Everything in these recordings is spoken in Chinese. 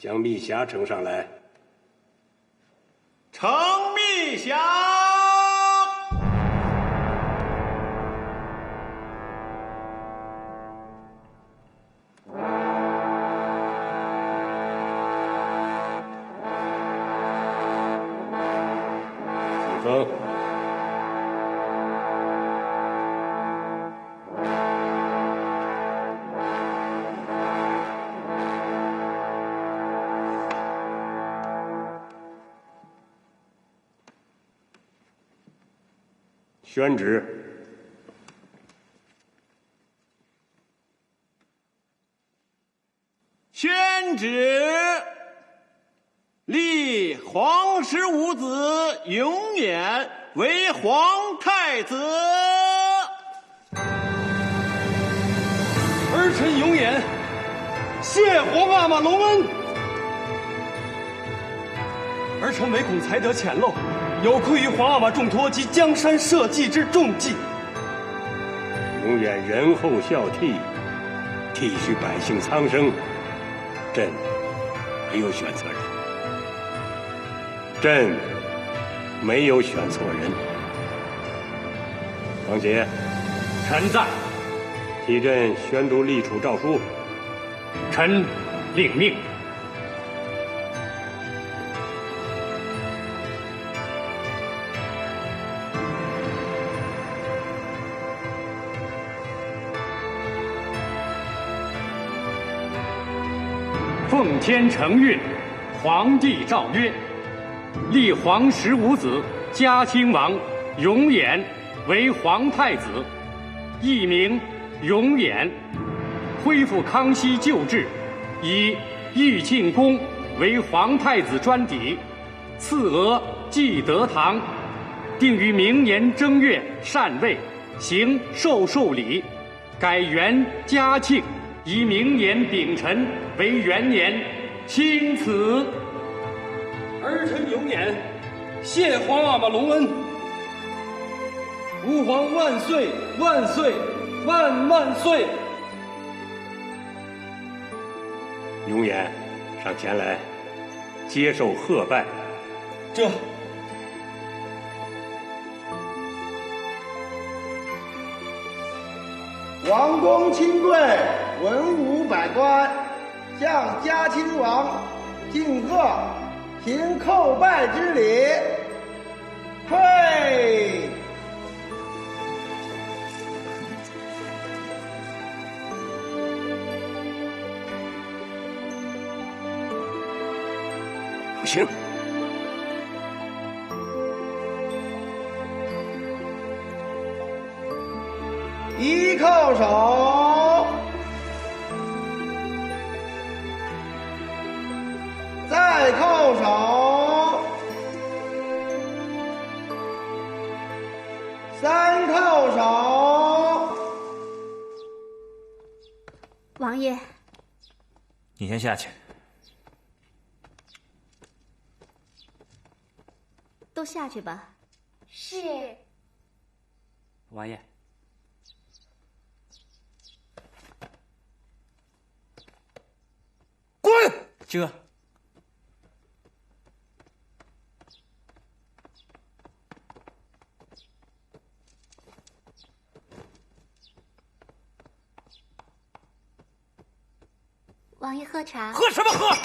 将密匣呈上来。呈密匣。启封。宣旨：宣旨，立皇十五子永琰为皇太子。儿臣永琰谢皇阿玛隆恩。儿臣唯恐才德浅陋，有愧于皇阿玛重托及江山社稷之重祭。永远仁厚孝悌，体恤百姓苍生，朕没有选错人。朕没有选错人。王杰，臣在。替朕宣读立储诏书。臣领命。奉天承运，皇帝诏曰：立皇十五子嘉兴王永琰为皇太子，艺名永琰，恢复康熙旧制，以裕庆宫为皇太子专邸，赐额继德堂，定于明年正月禅位，行授礼，改元嘉庆，以明年丙辰为元年，钦此。儿臣永琰谢皇阿玛隆恩。吾皇万岁万岁万万岁！永琰，上前来，接受贺拜。这。王公亲贵，文武百官，向嘉亲王敬贺，行叩拜之礼。退。不行。一叩首，再叩首，三叩首。王爷，你先下去。都下去吧。是。王爷。滚！这。王爷喝茶。喝什么喝？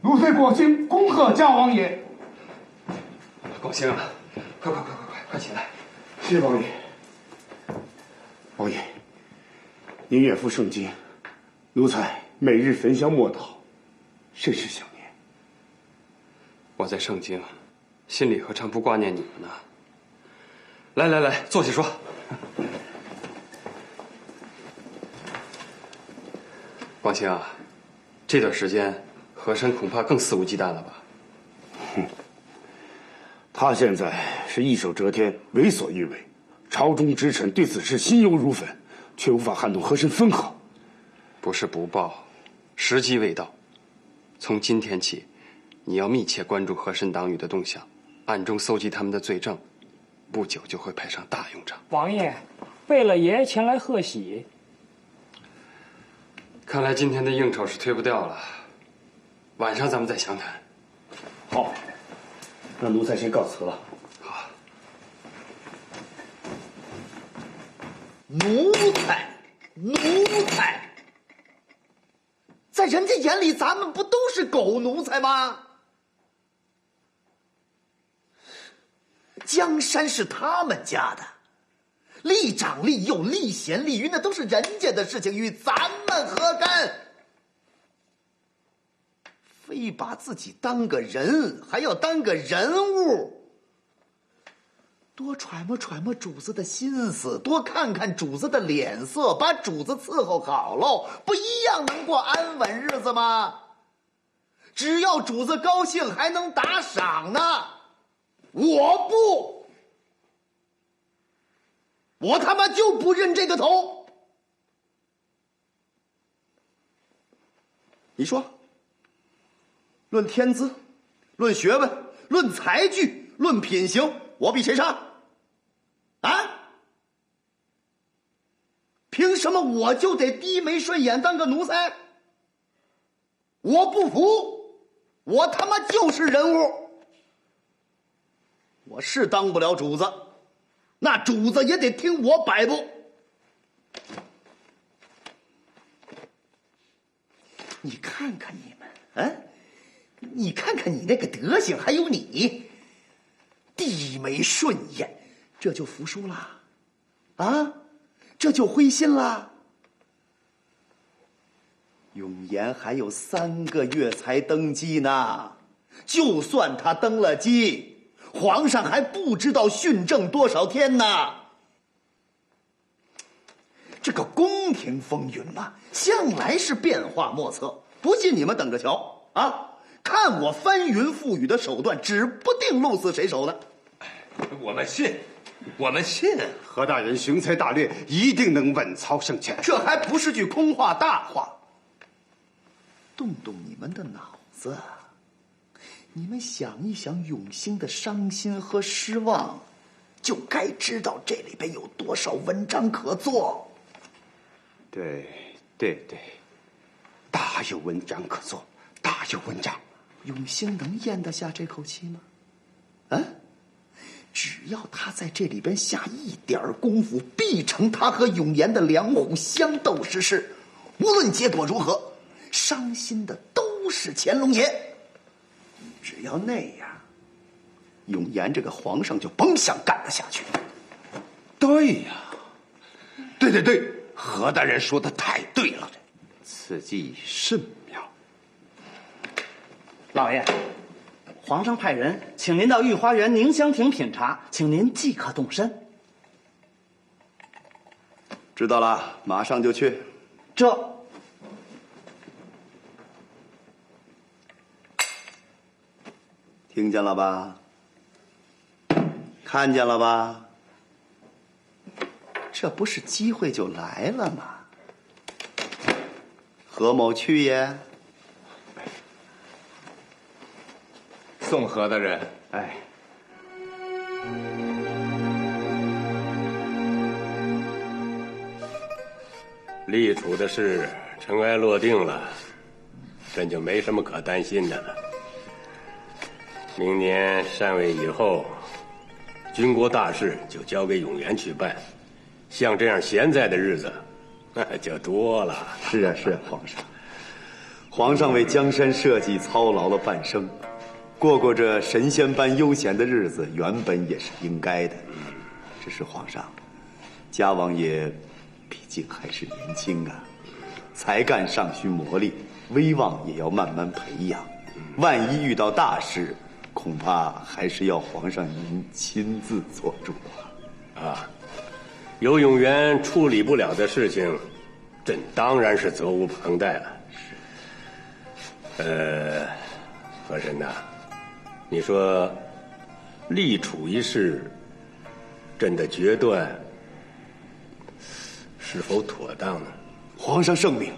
奴才广兴恭贺嘉王爷。广兴啊，快起来！谢王爷。王爷，您远赴圣京，奴才每日焚香默祷，甚是想念。我在圣京，心里何尝不挂念你们呢？来，坐下说。广兴啊，这段时间，和珅恐怕更肆无忌惮了吧？他现在是一手遮天，为所欲为，朝中之臣对此事心忧如焚，却无法撼动和珅分毫。不是不报，时机未到。从今天起，你要密切关注和珅党羽的动向，暗中搜集他们的罪证，不久就会派上大用场。王爷，贝勒爷前来贺喜。看来今天的应酬是推不掉了，晚上咱们再详谈。好，那奴才先告辞了。好。奴才，在人家眼里，咱们不都是狗奴才吗？江山是他们家的，立长立幼、立贤立愚，那都是人家的事情，与咱们何干？非把自己当个人，还要当个人物，多揣摩揣摩主子的心思，多看看主子的脸色，把主子伺候好喽，不一样能过安稳日子吗？只要主子高兴，还能打赏呢。我不，我他妈就不认这个头。你说，论天资，论学问，论才具，论品行，我比谁差？啊？凭什么我就得低眉顺眼当个奴才？我不服，我他妈就是人物。我是当不了主子，那主子也得听我摆布。你看看你们，啊，你看看你那个德行，还有你低眉顺眼，这就服输了，啊，这就灰心了。永琰还有3个月才登基呢，就算他登了基，皇上还不知道训政多少天呢。这个宫廷风云嘛，向来是变化莫测，不信你们等着瞧啊！看我翻云覆雨的手段，指不定鹿死谁手呢。我们信，我们信。何大人雄才大略，一定能稳操胜券。这还不是句空话大话。动动你们的脑子，你们想一想永兴的伤心和失望，就该知道这里边有多少文章可做。对，大有文章可做，大有文章。永兴能咽得下这口气吗？啊？只要他在这里边下一点功夫，必成他和永琰的两虎相斗之势。无论结果如何，伤心的都是乾隆爷。只要那样，永琰这个皇上就甭想干得下去。对呀，对，何大人说的太对了，此计甚妙。老爷，皇上派人请您到御花园宁香亭品茶，请您即刻动身。知道了，马上就去。这听见了吧？看见了吧？这不是机会就来了吗？何某去也。送何大人。哎，立储的事尘埃落定了，朕就没什么可担心的了。明年禅位以后，军国大事就交给永琰去办，像这样闲在的日子，那就多了。是啊，皇上。皇上为江山社稷操劳了半生，过这神仙般悠闲的日子，原本也是应该的。只是皇上，家王爷毕竟还是年轻啊，才干尚需磨砺，威望也要慢慢培养。万一遇到大事，恐怕还是要皇上您亲自做主啊！有永琰处理不了的事情，朕当然是责无旁贷了。和珅呐，你说立储一事，朕的决断是否妥当呢？皇上圣明，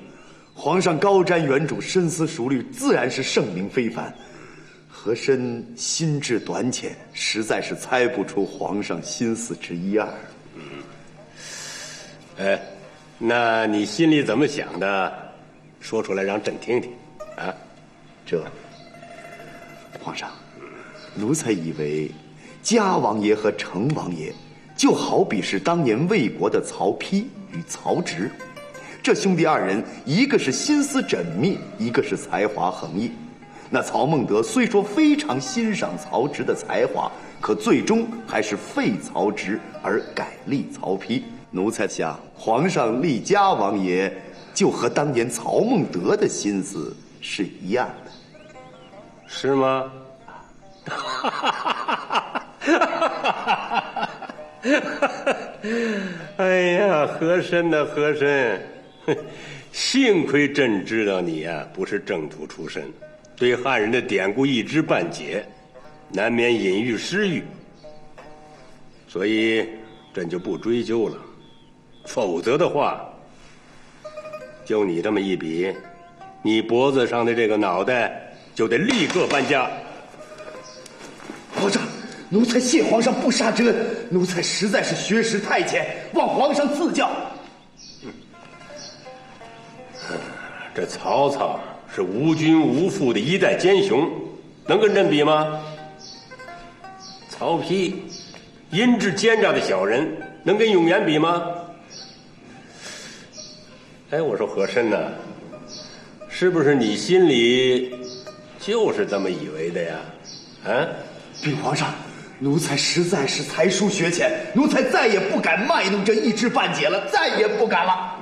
皇上高瞻远瞩，深思熟虑，自然是圣明非凡。和珅心智短浅，实在是猜不出皇上心思之一二。那你心里怎么想的？说出来让朕听听。啊，皇上，奴才以为嘉王爷和成王爷就好比是当年魏国的曹丕与曹植，这兄弟二人，一个是心思缜密，一个是才华横溢。那曹孟德虽说非常欣赏曹植的才华，可最终还是废曹植而改立曹丕。奴才想，皇上立嘉王爷，就和当年曹孟德的心思是一样的，是吗？哎呀，和珅呐，和珅，幸亏朕知道你呀，不是正途出身，对汉人的典故一知半解，难免隐喻失语，所以朕就不追究了。否则的话，就你这么一比，你脖子上的这个脑袋就得立刻搬家。皇上，奴才谢皇上不杀之恩，奴才实在是学识太浅，望皇上赐教。这曹操是无君无父的一代奸雄，能跟朕比吗？曹丕阴质奸诈的小人，能跟永琰比吗？哎，我说和珅呐，是不是你心里就是这么以为的呀？啊？禀皇上，奴才实在是才疏学浅，奴才再也不敢卖弄这一知半解了，再也不敢了。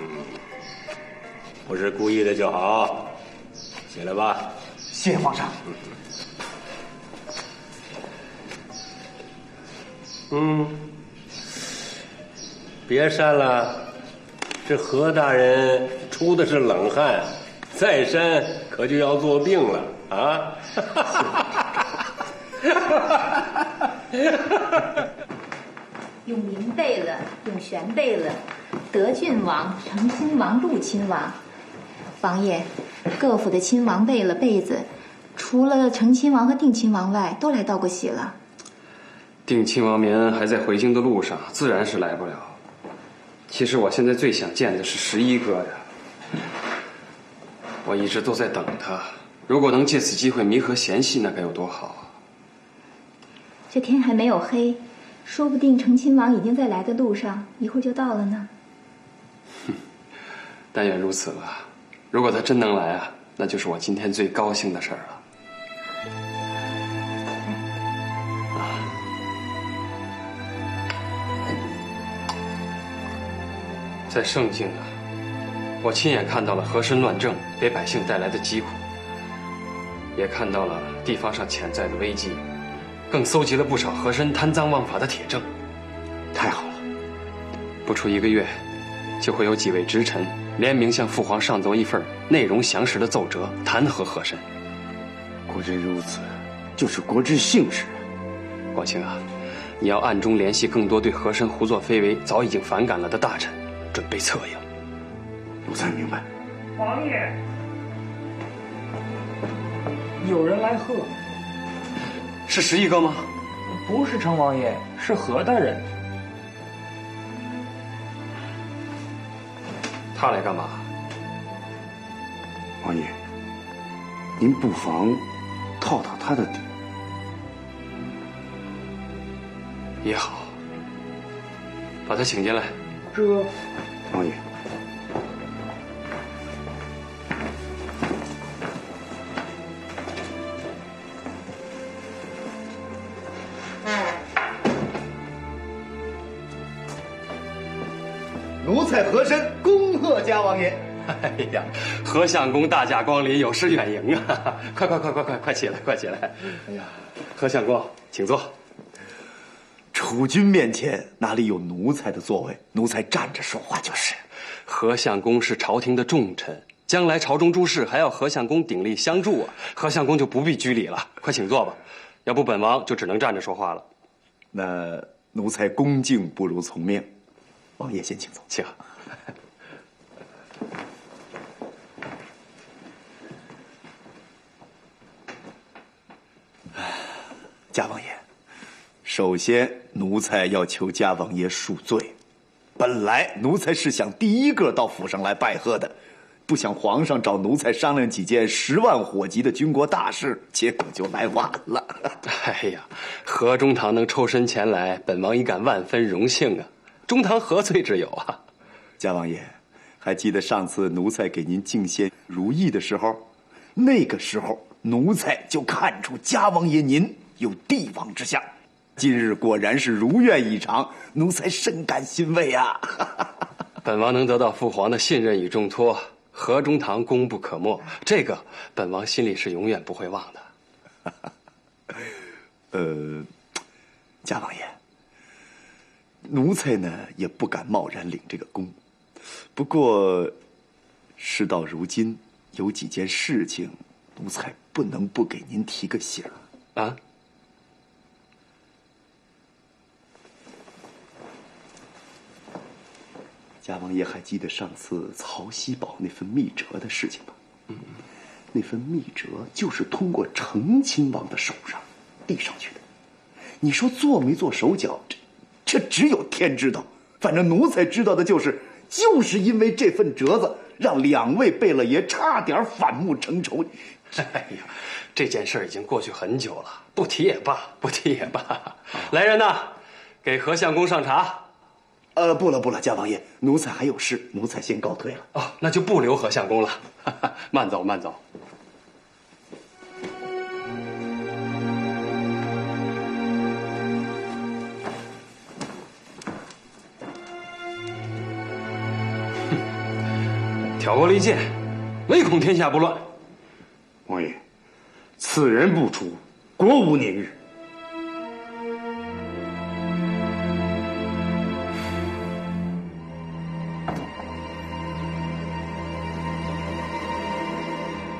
不是故意的就好，起来吧。谢皇上。别扇了，这何大人出的是冷汗，再扇可就要做病了啊！永明贝勒、永璇贝勒、德郡王、成亲王、陆亲王。王爷，各府的亲王贝勒、贝子，除了成亲王和定亲王外，都来道过喜了。定亲王绵还在回京的路上，自然是来不了。其实我现在最想见的是11哥呀，我一直都在等他。如果能借此机会弥合嫌隙，那该有多好啊！这天还没有黑，说不定成亲王已经在来的路上，一会儿就到了呢。但愿如此吧。如果他真能来啊，那就是我今天最高兴的事儿了。在盛京啊，我亲眼看到了和珅乱政给百姓带来的疾苦，也看到了地方上潜在的危机，更搜集了不少和珅贪赃枉法的铁证。太好了，不出1个月，就会有几位直臣联名向父皇上奏一份内容详实的奏折，弹劾和珅。果真如此，就是国之幸事。广清啊，你要暗中联系更多对和珅胡作非为早已经反感了的大臣，准备策应。奴才明白。王爷，有人来贺。是11哥吗？不是成王爷，是何大人。他来干嘛？王爷，您不妨套套他的底。也好，把他请进来。这，王爷，奴才和珅恭贺嘉王爷。哎呀，何相公大驾光临，有失远迎啊！快起来，快起来！哎呀，何相公，请坐。储君面前哪里有奴才的座位？奴才站着说话就是。何相公是朝廷的重臣，将来朝中诸事还要何相公鼎力相助啊，何相公就不必居礼了，快请坐吧。要不本王就只能站着说话了。那奴才恭敬不如从命，王爷先请坐。请。嘉王爷，首先奴才要求嘉王爷恕罪。本来奴才是想第一个到府上来拜贺的，不想皇上找奴才商量几件10万火急的军国大事，结果就来晚了。哎呀，何中堂能抽身前来，本王已感万分荣幸啊！中堂何罪之有啊？嘉王爷，还记得上次奴才给您敬献如意的时候，那个时候奴才就看出嘉王爷您有帝王之相，今日果然是如愿以偿，奴才深感欣慰啊！本王能得到父皇的信任与重托，何中堂功不可没，这个本王心里是永远不会忘的。嘉王爷，奴才呢也不敢贸然领这个功，不过事到如今，有几件事情，奴才不能不给您提个醒儿啊。嘉王爷还记得上次曹锡宝那份密折的事情吗？那份密折就是通过成亲王的手上递上去的。你说做没做手脚，这只有天知道。反正奴才知道的就是，就是因为这份折子，让2位贝勒爷差点反目成仇。哎呀，这件事已经过去很久了，不提也罢，不提也罢。来人呐，给何相公上茶。不了，嘉王爷，奴才还有事，奴才先告退了。哦，那就不留何相公了，慢走慢走。挑拨离间，唯恐天下不乱。王爷，此人不除，国无宁日。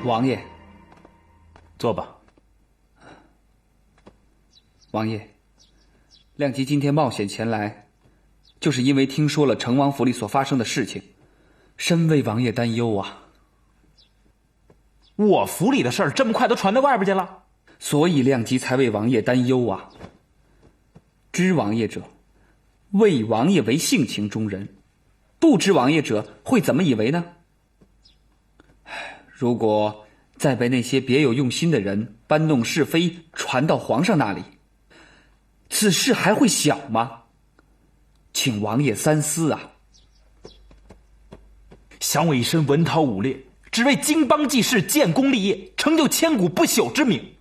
王爷，坐吧。王爷，亮吉今天冒险前来，就是因为听说了成王府里所发生的事情，深为王爷担忧啊。我府里的事儿这么快都传到外边去了，所以亮吉才为王爷担忧啊。知王爷者，谓王爷为性情中人；不知王爷者，会怎么以为呢？如果再被那些别有用心的人搬弄是非，传到皇上那里，此事还会小吗？请王爷三思啊！想我一身文韬武略，只为经邦济世，建功立业，成就千古不朽之名，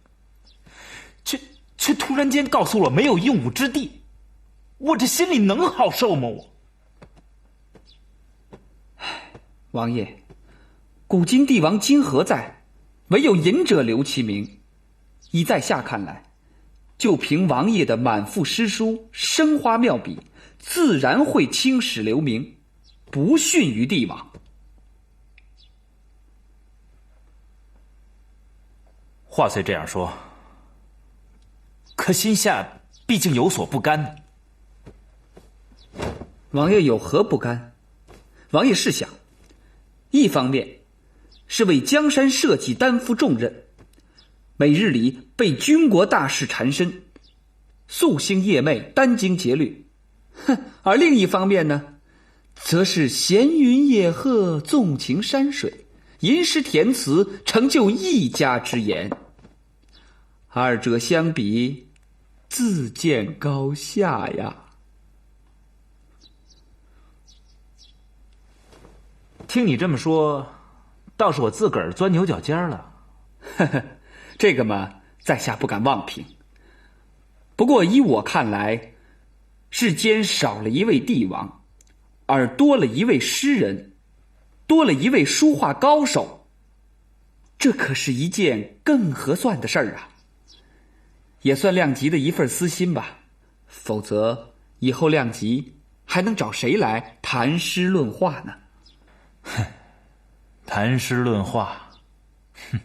却突然间告诉我没有用武之地，我这心里能好受吗？王爷，古今帝王今何在？唯有隐者留其名。依在下看来，就凭王爷的满腹诗书、生花妙笔，自然会青史留名，不逊于帝王。话虽这样说，可心下毕竟有所不甘。王爷有何不甘？王爷试想，一方面是为江山社稷担负重任，每日里被军国大事缠身，夙兴夜寐，殚精竭虑；而另一方面呢，则是闲云野鹤，纵情山水，吟诗填词，成就一家之言。二者相比，自见高下呀。听你这么说，倒是我自个儿钻牛角尖了。这个嘛，在下不敢妄评。不过依我看来，世间少了一位帝王，而多了一位诗人，多了一位书画高手，这可是一件更合算的事儿啊。也算亮吉的一份私心吧，否则以后亮吉还能找谁来谈诗论画呢？谈诗论画，哼！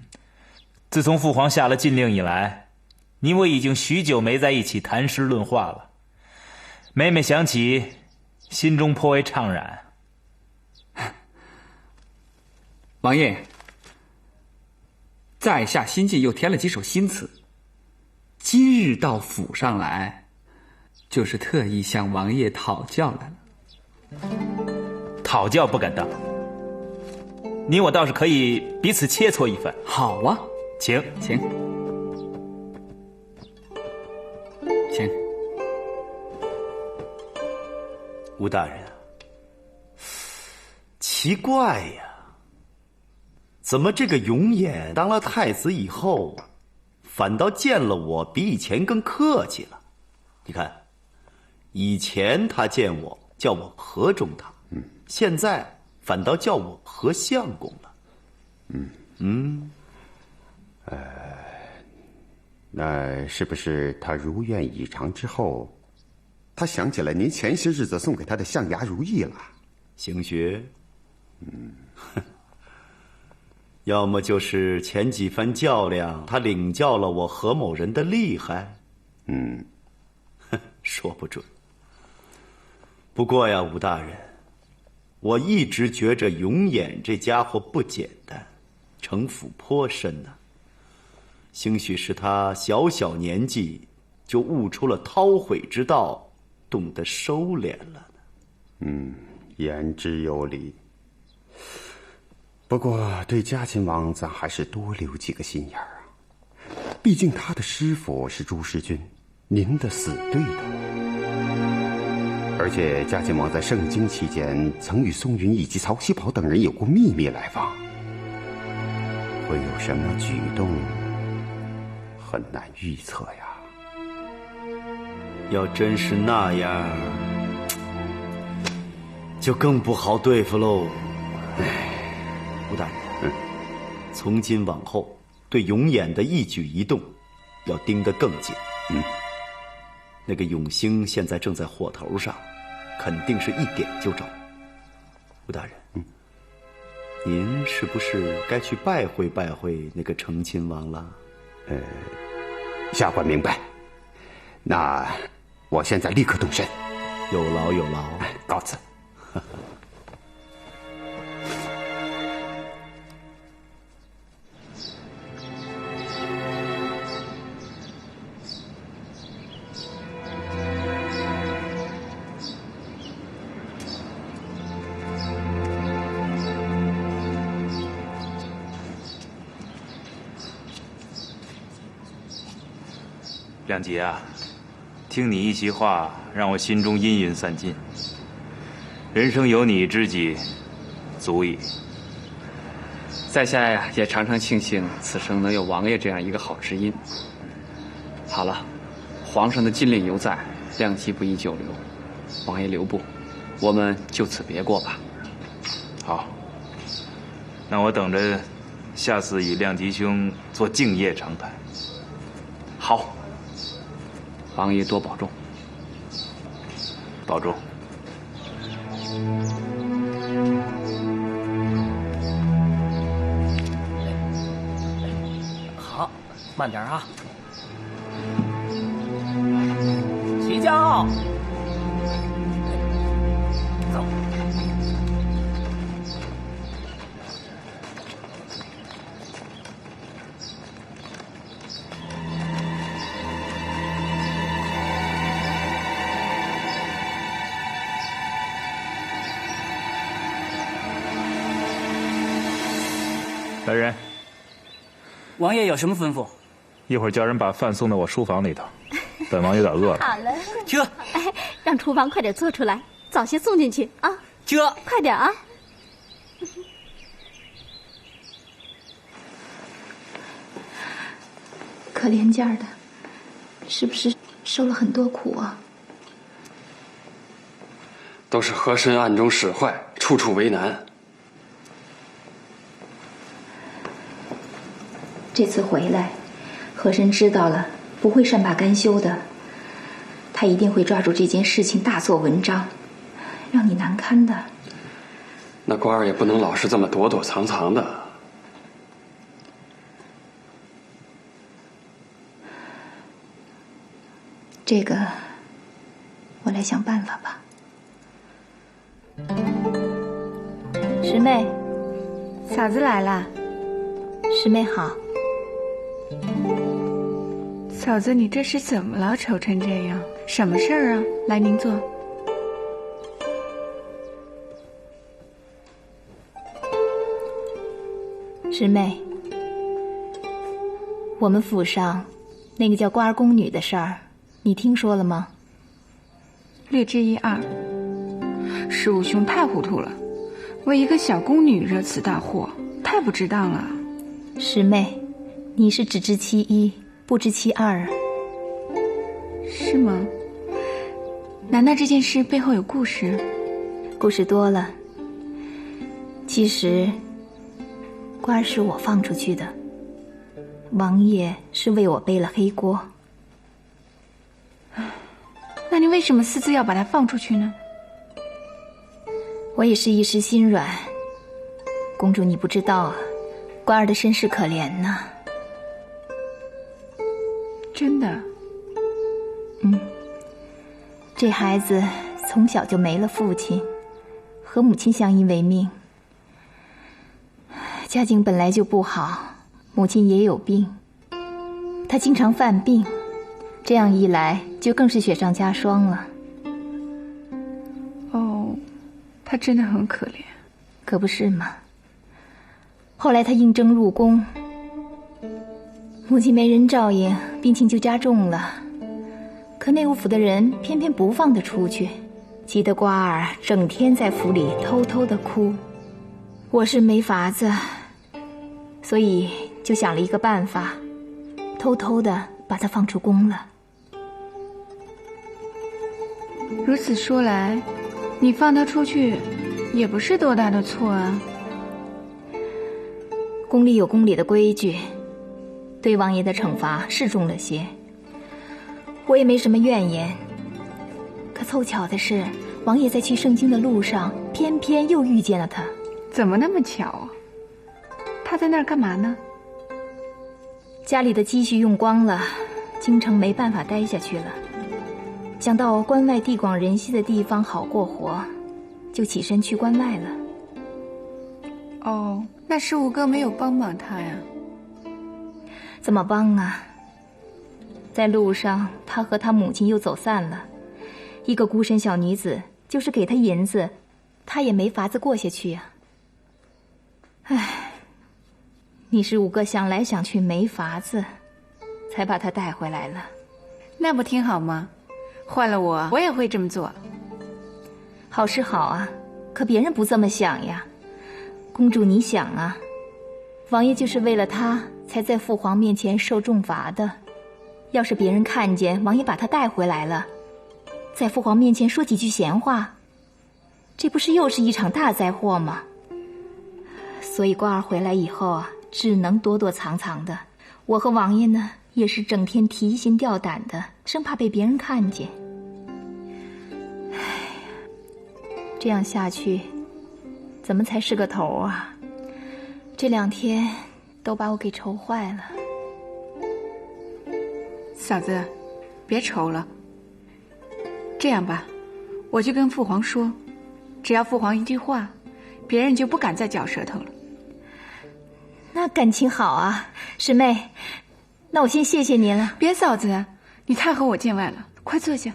自从父皇下了禁令以来，你我已经许久没在一起谈诗论画了。每每想起，心中颇为怅然。王爷，在下新近又添了几首新词，今日到府上来，就是特意向王爷讨教来了。讨教不敢当，你我倒是可以彼此切磋一番。好啊，请。吴大人，奇怪呀，怎么这个永琰当了太子以后，反倒见了我比以前更客气了？你看，以前他见我叫我何中堂，现在反倒叫我何相公了。那是不是他如愿以偿之后，他想起来您前些日子送给他的象牙如意了？兴许，要么就是前几番较量，他领教了我何某人的厉害。说不准。不过呀，吴大人，我一直觉着永琰这家伙不简单，城府颇深呐。兴许是他小小年纪就悟出了韬晦之道，懂得收敛了呢。言之有理。不过对嘉亲王咱还是多留几个心眼儿啊，毕竟他的师傅是朱师君，您的死对头。而且嘉亲王在盛京期间曾与宋云以及曹锡宝等人有过秘密来往，会有什么举动很难预测呀。要真是那样，就更不好对付喽。吴大人，从今往后对永琰的一举一动要盯得更紧。那个永兴现在正在火头上，肯定是一点就着。吴大人，您是不是该去拜会拜会那个成亲王了？下官明白。那我现在立刻动身。有劳有劳。告辞。亮吉啊，听你一席话，让我心中阴云散尽。人生有你知己，足矣。在下呀，也常常庆幸此生能有王爷这样一个好知音。好了，皇上的禁令犹在，亮吉不宜久留，王爷留步，我们就此别过吧。好，那我等着下次与亮吉兄做敬业长谈。好。王爷多保重。保重。好，慢点啊。起轿。走。来人，王爷有什么吩咐？一会儿叫人把饭送到我书房里头，本王有点饿了。好了，这，让厨房快点做出来，早些送进去啊。这，快点啊！可怜劲儿的，是不是受了很多苦啊？都是和珅暗中使坏，处处为难。这次回来，和珅知道了，不会善罢甘休的。他一定会抓住这件事情大做文章，让你难堪的。那官儿也不能老是这么躲躲藏藏的。这个，我来想办法吧。师妹，嫂子来了。师妹好。嫂子，你这是怎么了？丑成这样，什么事儿啊？来，您坐。师妹，我们府上那个叫瓜儿宫女的事儿，你听说了吗？略知一二。十五兄太糊涂了，为一个小宫女惹此大祸，太不值当了。师妹，你是只知其一，不知其二啊。是吗？难道这件事背后有故事？故事多了。其实，官儿是我放出去的，王爷是为我背了黑锅。那你为什么私自要把他放出去呢？我也是一时心软。公主，你不知道啊，官儿的身世可怜呐。真的？这孩子从小就没了父亲，和母亲相依为命。家境本来就不好，母亲也有病，她经常犯病，这样一来就更是雪上加霜了。哦，她真的很可怜。可不是嘛。后来她应征入宫，母亲没人照应，病情就加重了。可内务府的人偏偏不放她出去，急得瓜儿整天在府里偷偷的哭。我是没法子，所以就想了一个办法，偷偷的把她放出宫了。如此说来，你放她出去也不是多大的错啊。宫里有宫里的规矩，对王爷的惩罚是重了些，我也没什么怨言。可凑巧的是，王爷在去盛京的路上偏偏又遇见了他。怎么那么巧啊？他在那儿干嘛呢？家里的积蓄用光了，京城没办法待下去了，想到关外地广人稀的地方好过活，就起身去关外了。哦，那十五哥没有帮帮他呀？怎么帮啊？在路上，他和他母亲又走散了。一个孤身小女子，就是给他银子，他也没法子过下去呀。唉，你是五哥想来想去没法子，才把他带回来了。那不挺好吗？换了我也会这么做。好是好啊，可别人不这么想呀。公主，你想啊，王爷就是为了他才在父皇面前受重罚的。要是别人看见王爷把他带回来了，在父皇面前说几句闲话，这不是又是一场大灾祸吗？所以瓜儿回来以后啊，只能躲躲藏藏的。我和王爷呢，也是整天提心吊胆的，生怕被别人看见。唉，这样下去怎么才是个头啊？这2天都把我给愁坏了。嫂子，别愁了。这样吧，我就跟父皇说，只要父皇一句话，别人就不敢再嚼舌头了。那感情好啊，师妹，那我先谢谢您了。别嫂子，你太和我见外了，快坐下。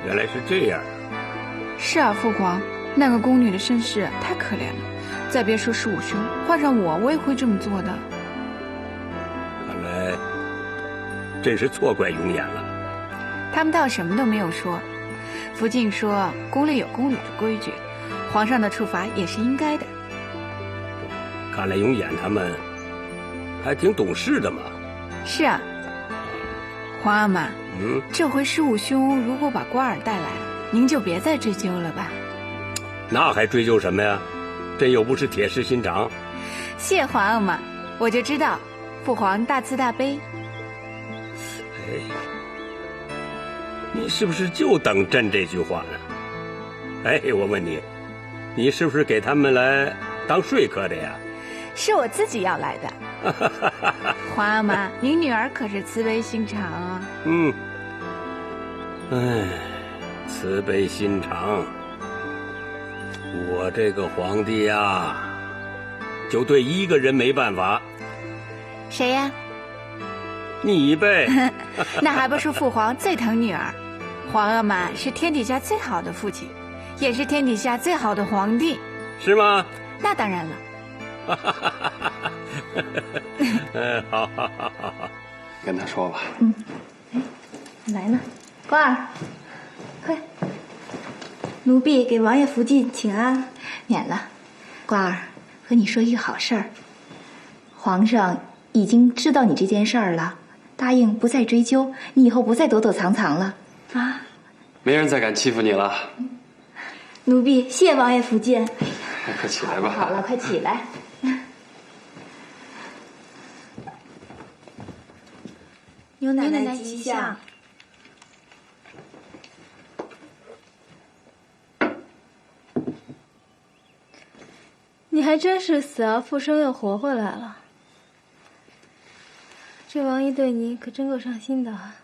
原来是这样。是啊，父皇，那个宫女的身世太可怜了。再别说15兄，换上我也会这么做的。看来真是错怪永琰了。他们倒什么都没有说。福晋说宫里有宫里的规矩，皇上的处罚也是应该的。看来永琰他们还挺懂事的嘛。是啊，皇阿玛，这回15兄如果把瓜儿带来了，您就别再追究了吧。那还追究什么呀？朕又不是铁石心肠。谢皇阿玛，我就知道父皇大慈大悲。哎，你是不是就等朕这句话呢？哎，我问你，你是不是给他们来当说客的呀？是我自己要来的。皇阿玛，您女儿可是慈悲心肠啊。嗯。哎，慈悲心肠。我这个皇帝呀，就对一个人没办法。谁呀？你呗。那还不是父皇最疼女儿？皇阿玛是天底下最好的父亲，也是天底下最好的皇帝。是吗？那当然了。好，跟他说吧。来呢，瓜儿，快，奴婢给王爷福晋请安。免了，瓜儿，和你说一个好事儿，皇上已经知道你这件事儿了，答应不再追究，你以后不再躲躲藏藏了啊。没人再敢欺负你了。奴婢谢王爷福晋。快起来吧。好了，快起来。牛奶奶吉祥。你还真是死而复生又活回来了。这王爷对你可真够上心的啊。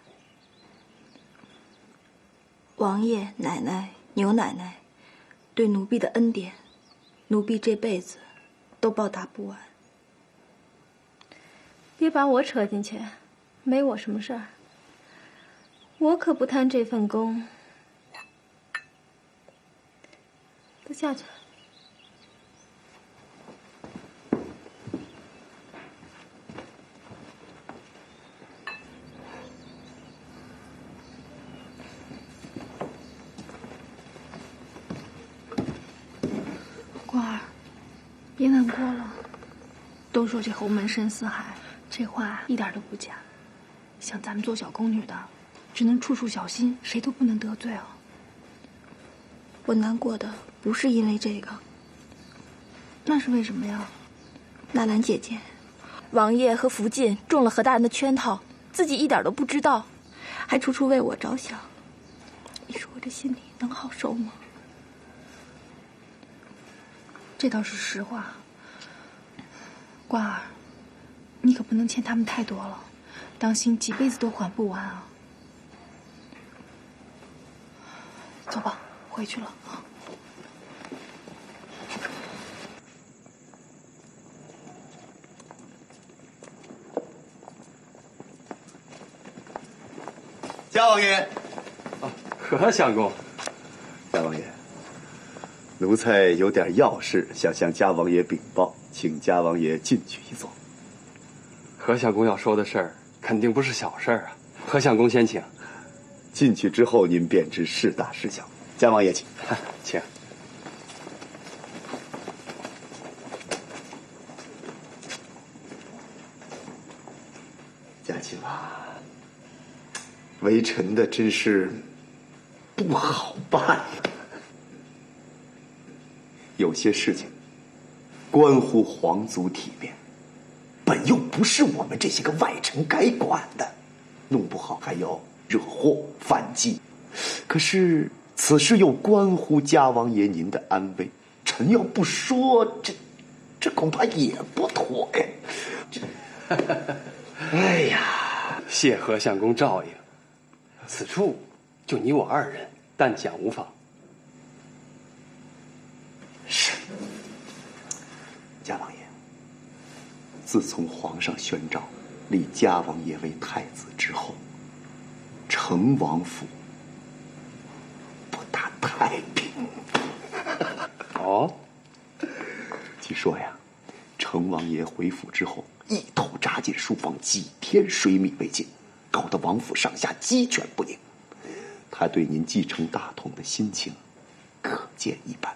王爷、奶奶、牛奶奶对奴婢的恩典，奴婢这辈子都报答不完。别把我扯进去，没我什么事儿。我可不贪这份功。都下去。官儿，别难过了。都说这侯门深似海，这话一点都不假。像咱们做小宫女的，只能处处小心，谁都不能得罪啊。我难过的不是因为这个，那是为什么呀？纳兰姐姐，王爷和福晋中了何大人的圈套，自己一点都不知道，还处处为我着想。你说我这心里能好受吗？这倒是实话。瓜儿，你可不能欠他们太多了，当心几辈子都还不完啊！走吧，回去了啊。嘉王爷，何相公。嘉王爷，奴才有点要事想向嘉王爷禀报，请嘉王爷进去一坐。何相公要说的事儿，肯定不是小事儿啊。何相公先请。进去之后，您便知是大是小。嘉王爷请，请。嘉亲王，为臣的真是不好办呀。有些事情关乎皇族体面，本又不是我们这些个外臣该管的，弄不好还要惹祸反击。可是此事又关乎嘉王爷您的安危，臣要不说，这恐怕也不妥呀。哎呀，谢何相公照应，此处就你我二人，但讲无妨。是，嘉王爷，自从皇上宣诏立嘉王爷为太子之后，成王府不大太平。哦，据说呀，成王爷回府之后，一头扎进书房，几天水米未进，搞得王府上下鸡犬不宁。他对您继承大统的心情，可见一斑。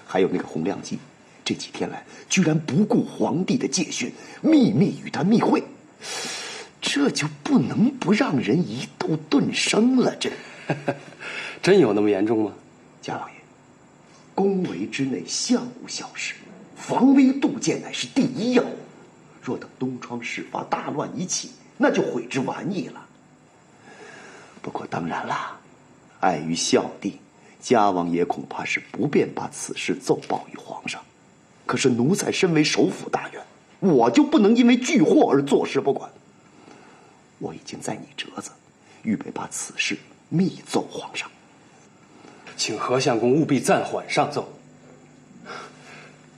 还有那个洪亮吉，这几天来居然不顾皇帝的戒训，秘密与他密会，这就不能不让人疑窦顿生了。这真有那么严重吗？嘉王爷，宫闱之内向无小事，防微杜渐乃是第一要务。若等东窗事发，大乱一起，那就悔之晚矣了。不过当然啦，碍于孝弟，家王爷恐怕是不便把此事奏报于皇上。可是奴才身为首辅大员，我就不能因为巨祸而坐视不管。我已经在拟折子，预备把此事密奏皇上。请何相公务必暂缓上奏。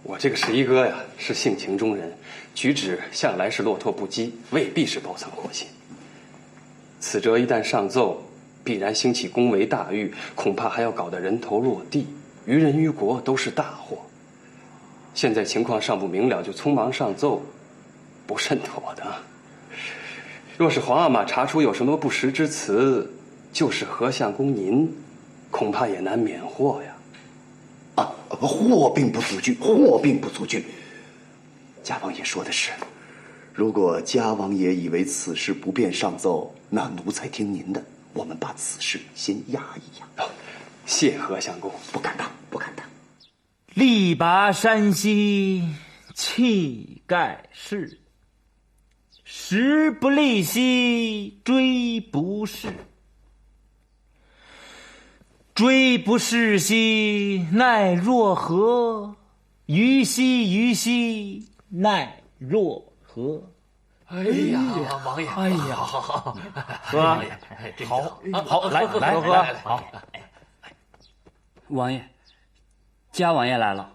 我这个十一哥呀，是性情中人，举止向来是落拓不羁，未必是包藏祸心。此折一旦上奏，必然兴起宫闱大狱，恐怕还要搞得人头落地，于人于国都是大祸。现在情况尚不明了，就匆忙上奏，不甚妥的。若是皇阿玛查出有什么不实之词，就是何相公您，恐怕也难免祸呀。祸并不足惧，祸并不足惧。家王爷说的是，如果家王爷以为此事不便上奏，那奴才听您的，我们把此事先压一压。谢何相公。不敢当，不敢当。力拔山兮气盖世，时不利兮骓不逝。骓不逝兮奈若何？虞兮虞兮奈若何？哎呀，王爷，哎呀，喝，好，来喝，好。王爷，家王爷来了。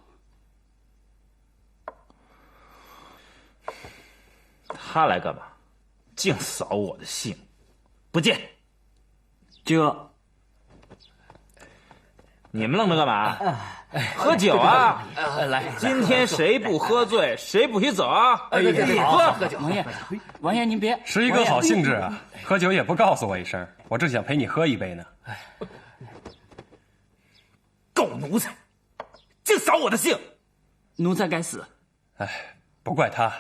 他来干嘛？净扫我的兴，不见。你们愣着干嘛？喝酒啊！来，今天谁不喝醉，谁不许走啊！喝酒。王爷您别。十一哥好兴致啊，喝酒也不告诉我一声，我正想陪你喝一杯呢。狗奴才，净扫我的兴！奴才该死。哎，不怪他，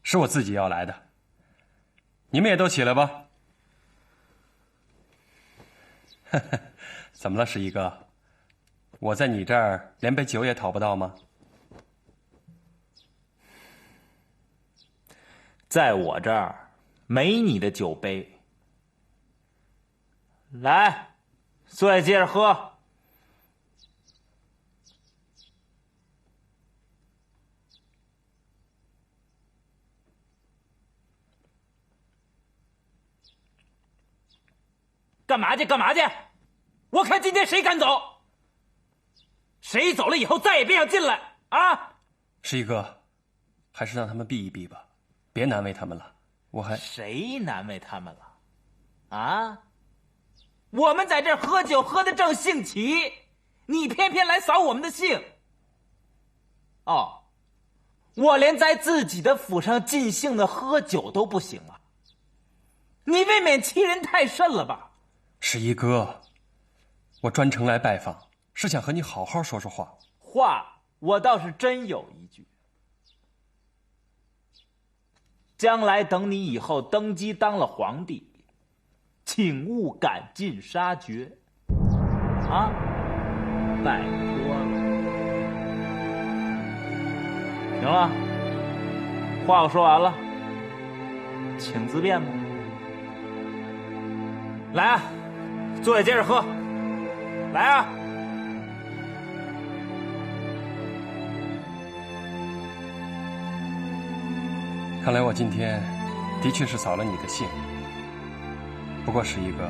是我自己要来的。你们也都起来吧。呵呵，怎么了，十一哥？我在你这儿连杯酒也讨不到吗？在我这儿没你的酒杯。来，坐下接着喝。干嘛去？干嘛去？我看今天谁敢走，谁走了以后再也别想进来啊！十一哥，还是让他们避一避吧，别难为他们了。我还谁难为他们了？啊！我们在这儿喝酒喝得正兴起，你偏偏来扫我们的兴。哦，我连在自己的府上尽兴的喝酒都不行啊！你未免欺人太甚了吧？十一哥，我专程来拜访，是想和你好好说说话。话我倒是真有一句，将来等你以后登基当了皇帝，请勿赶尽杀绝，啊，拜托了。行了，话我说完了，请自便吧。来啊，坐下接着喝。来啊！看来我今天的确是扫了你的兴。不过十一哥，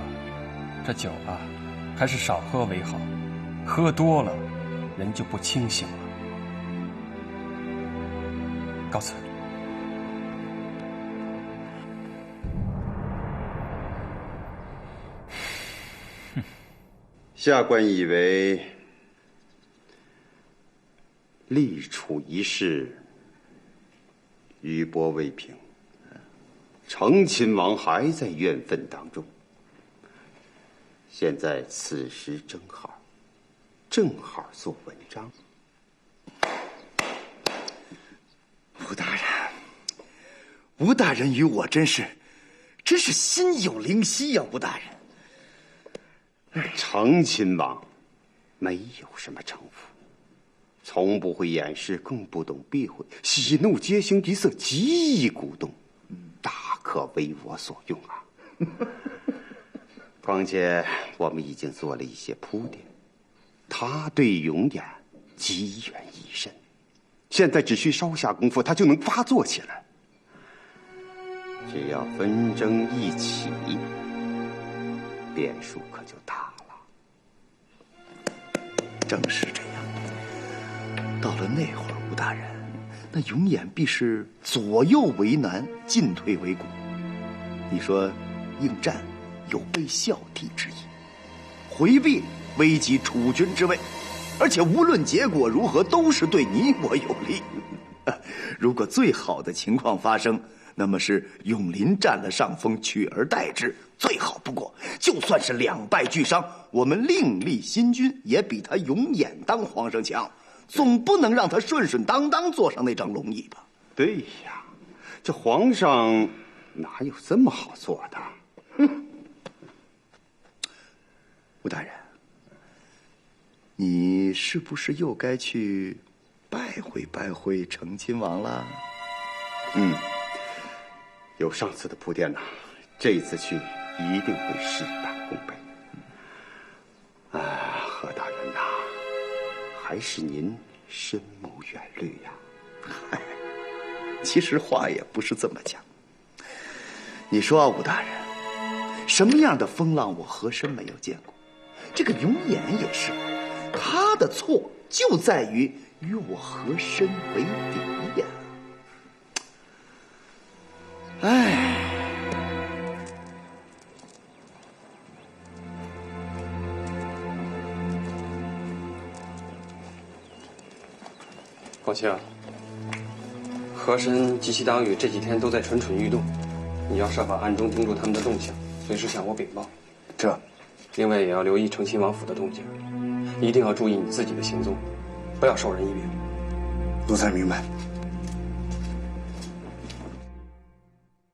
这酒啊，还是少喝为好，喝多了人就不清醒了。告辞。下官以为立储一事余波未平，成亲王还在怨愤当中。现在此时正好做文章。吴大人与我真是心有灵犀呀，吴大人。成亲王没有什么城府，从不会掩饰，更不懂避讳，喜怒皆形于色，极易鼓动，大可为我所用啊！况且我们已经做了一些铺垫，他对永远积怨已深，现在只需稍下功夫，他就能发作起来。只要纷争一起，变数可就大了。正是这样。到了那会儿，吴大人，那永远必是左右为难，进退维谷。你说，应战有背孝悌之意，回避危及储君之位，而且无论结果如何，都是对你我有利。如果最好的情况发生，那么是永林占了上风，取而代之，最好不过。就算是两败俱伤，我们另立新君，也比他永远当皇上强。总不能让他顺顺当当坐上那张龙椅吧？对呀，这皇上哪有这么好做的？哼！吴大人，你是不是又该去拜会成亲王了？有上次的铺垫呐，这一次去一定会事半功倍。何大人呐，还是您深谋远虑呀。其实话也不是这么讲。你说啊，吴大人，什么样的风浪我和珅没有见过？这个永琰也是，他的错就在于与我和珅为敌呀。哎，皇兄，和珅及其党羽这几天都在蠢蠢欲动，你要设法暗中盯住他们的动向，随时向我禀报。另外也要留意成亲王府的动静，一定要注意你自己的行踪，不要授人以柄。奴才明白。